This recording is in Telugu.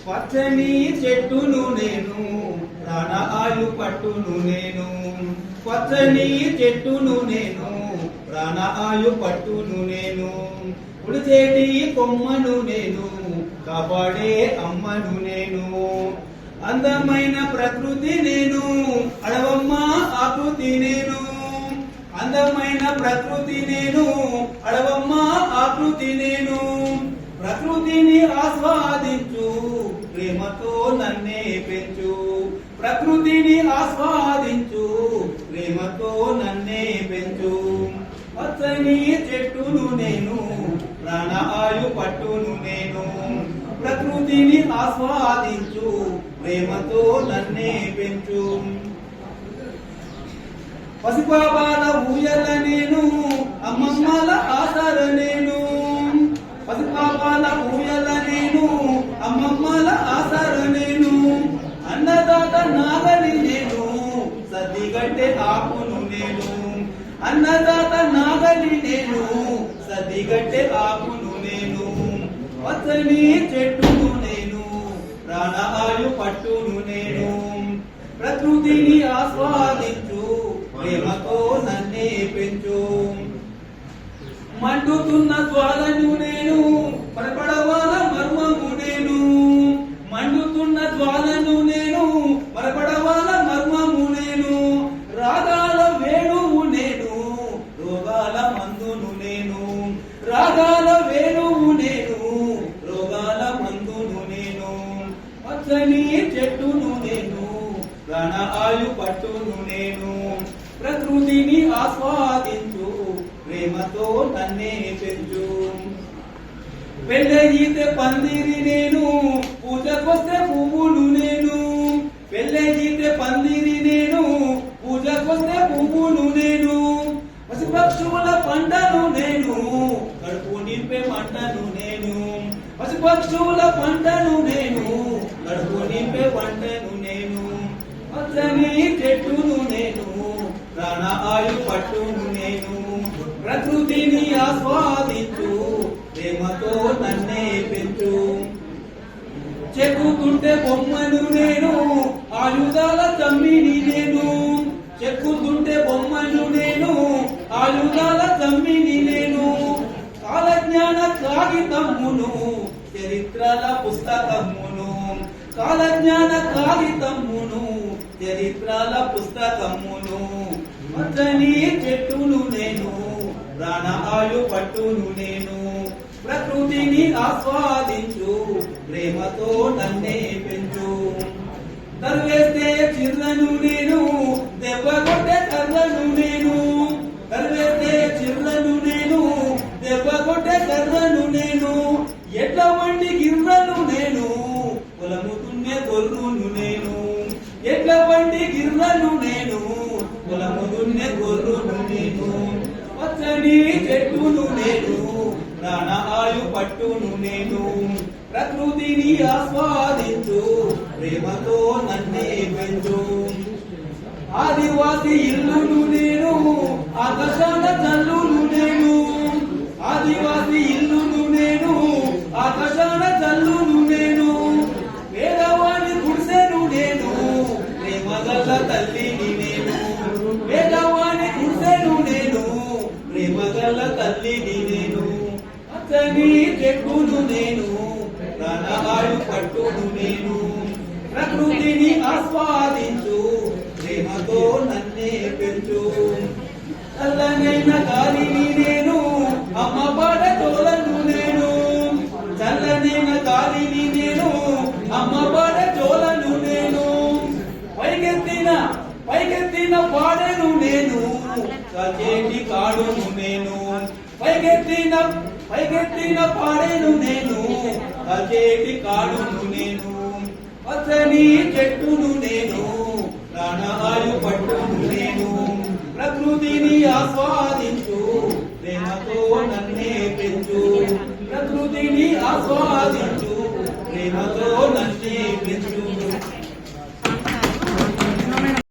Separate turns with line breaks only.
పచ్చని చెట్టును నేను ప్రాణ ఆయు పట్టును నేను పచ్చని చెట్టును నేను ప్రాణ ఆయు పట్టును నేను ఉడిచేటి కొమ్మను నేను కాపాడే అమ్మను నేను అందమైన ప్రకృతి నేను అడవమ్మ ఆకృతి నేను అందమైన ప్రకృతి నేను అడవమ్మ ఆకృతి నేను ప్రకృతిని ఆస్వాదించు ప్రేమతో నన్నే పెంచు ప్రకృతిని ఆస్వాదించు ప్రేమతో నన్నే పెంచు పచ్చని చెట్టును నేను ప్రాణ ఆయు పట్టును నేను ప్రకృతిని ఆస్వాదించు ప్రేమతో నన్నే పెంచు పసిపాపాల ఊయల నేను అమ్మమ్మల ఆసర నేను పసిపాపాల ఊయల నేను అమ్మమ్మల ఆసర నేను అన్నదాత నాగలి నేను సద్దిగట్టె ఆకును నేను అన్నదాత నాగలి నేను సద్దిగట్టె ఆకును నేను పచ్చని చెట్టును నేను ప్రాణ ఆయు పట్టును నేను ప్రకృతిని ఆస్వాదించు ప్రేమతో నన్నే పెంచు మండుతున్న జ్వాలను నేను పరపడవాల మర్మము నేను మండుతున్న జ్వాలను నేను పరపడవాల మర్మము నేను రాగాల వేణువు నేను రోగాల మందును నేను రాగాల వేణువు నేను రోగాల మందును నేను పచ్చని చెట్టును నేను ప్రాణ ఆయు పట్టును నేను ప్రకృతిని ఆస్వాదించు ప్రేమతో నన్నే పెంచు పెళ్ళయితే పందిరి నేను పూజకొస్తే పువ్వులు నేను పెళ్ళయితే పందిరి నేను పూజకొస్తే పువ్వులు నేను పశుపక్షుల పంటను నేను కడుపు నింపే మంటను నేను పశుపక్షుల పంటను నేను కడుపు నింపే పంటను నేను పచ్చని చెట్టును నేను ప్రాణ ఆయు పట్టును నేను ప్రకృతిని ఆస్వాదించు ప్రేమతో నన్నే పెంచు చెక్కుతుంటే బొమ్మను నేను ఆయుధాల తమ్మిని నేను చెక్కుతుంటే బొమ్మను నేను ఆయుధాల తమ్మిని నేను కాలజ్ఞాన కాగితమ్మును చరిత్రల పుస్తకమును కాలజ్ఞాన కాగితమ్మును చరిత్రల పుస్తకమును పచ్చని చెట్టును నేను ప్రాణ ఆయు పట్టును నేను ప్రకృతిని ఆస్వాదించు ప్రేమతో నన్నే పెంచు తరివేస్తే చిర్రను నేను దెబ్బ కొట్టే కర్రను నేను తరివేస్తే చిర్రను నేను దెబ్బ కొట్టే కర్రను నేను ఎట్ల వంటి గిర్రను నేను పొలము దున్నే గొర్రును నేను ఎట్ల వంటి గిర్రను నేను పొలము దున్నే గొర్రును నేను పచ్చని చెట్టును నేను ప్రాణ ఆయు పట్టును నేను ప్రకృతిని ఆస్వాదించు ప్రేమతో నన్నే పెంచు ఆదివాసి ఇల్లును నేను ఆకాశాన చల్లును నేను ఆదివాసి ఇల్లును నేను ఆకాశాన చల్లును నేను పేదవాణి గుడిసెను నేను ప్రేమగల తల్లిని నేను పేదవాణి గుడిసెను నేను ప్రేమగల తల్లిని నేను పచ్చని చెట్టును నేను ప్రాణ ఆయు పట్టును నేను ప్రకృతిని ఆస్వాదించు ప్రేమతో నన్నే పెంచు చల్లనైన గాలిని నేను అమ్మ పాడ చోలను నేను చల్లనైన గాలిని నేను అమ్మ పాడ చోలను నేను పైకెత్తిన పాడను నేను కాచేటి కాడును నేను పైకెత్తిన పాడేను నేను కాచేటి కాడును నేను పచ్చని చెట్టును నేను ప్రాణ ఆయు పట్టును నేను ప్రకృతిని ఆస్వాదించు ప్రేమతో నన్నే పెంచు ప్రకృతిని ఆస్వాదించు ప్రేమతో